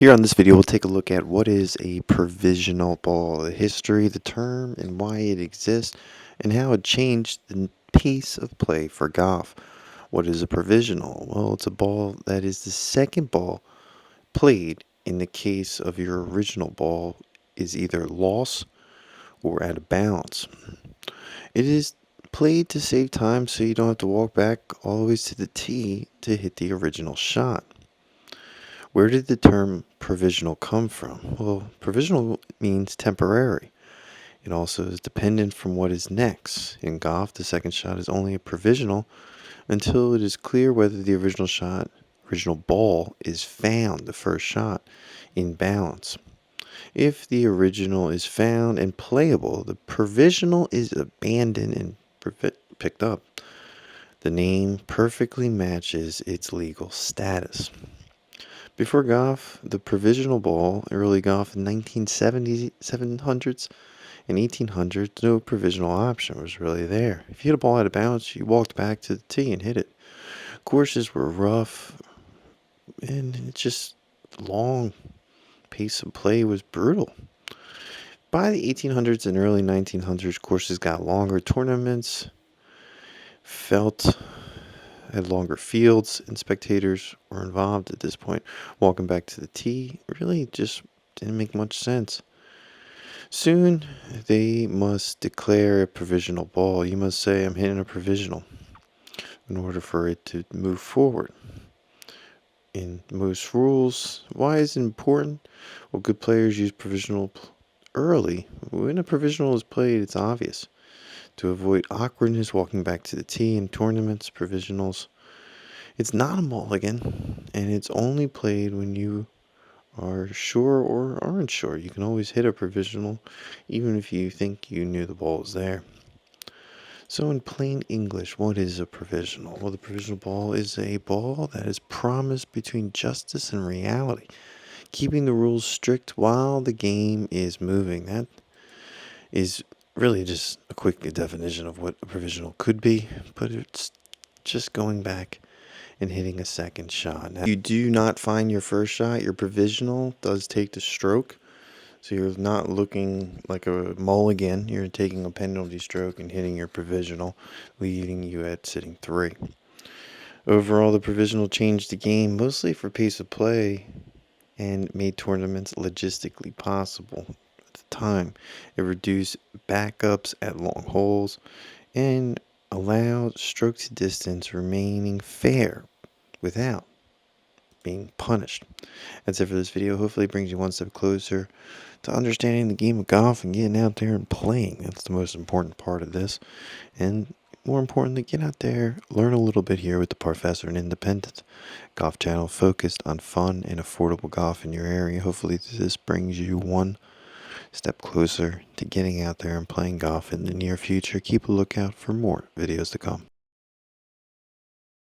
Here on this video, we'll take a look at what is a provisional ball, the history, the term, and why it exists, and how it changed the pace of play for golf. What is a provisional? Well, it's a ball that is the second ball played in the case of your original ball is either lost or out of bounds. It is played to save time so you don't have to walk back all the way to the tee to hit the original shot. Where did the term provisional come from? Well, provisional means temporary. It also is dependent from what is next. In golf, the second shot is only a provisional until it is clear whether the original ball is found, the first shot, in balance. If the original is found and playable, the provisional is abandoned and picked up. The name perfectly matches its legal status. Before golf, the provisional ball, early golf in 1970s, 700s, and 1800s, no provisional option was really there. If you hit a ball out of bounds, you walked back to the tee and hit it. Courses were rough, and it just long pace of play was brutal. By the 1800s and early 1900s, courses got longer. Tournaments had longer fields, and spectators were involved at this point. Walking back to the tee really just didn't make much sense. Soon, they must declare a provisional ball. You must say, I'm hitting a provisional in order for it to move forward. In most rules, why is it important? Well, good players use provisional early. When a provisional is played, it's obvious. To avoid awkwardness walking back to the tee in tournaments, provisionals, it's not a mulligan, and it's only played when you are sure or aren't sure. You can always hit a provisional, even if you think you knew the ball was there. So in plain English, what is a provisional? Well, the provisional ball is a ball that is promised between justice and reality, keeping the rules strict while the game is moving. That is really just a quick definition of what a provisional could be, but it's just going back and hitting a second shot. Now, if you do not find your first shot, your provisional does take the stroke. So you're not looking like a mulligan. You're taking a penalty stroke and hitting your provisional, leaving you at sitting 3. Overall, the provisional changed the game mostly for pace of play and made tournaments logistically possible. At the time, it reduced backups at long holes and allowed stroke to distance remaining fair without being punished. That's it for this video. Hopefully it brings you one step closer to understanding the game of golf and getting out there and playing. That's the most important part of this. And more importantly, get out there, learn a little bit here with the Professor and Independent Golf channel focused on fun and affordable golf in your area. Hopefully this brings you one step closer to getting out there and playing golf in the near future. Keep a lookout for more videos to come.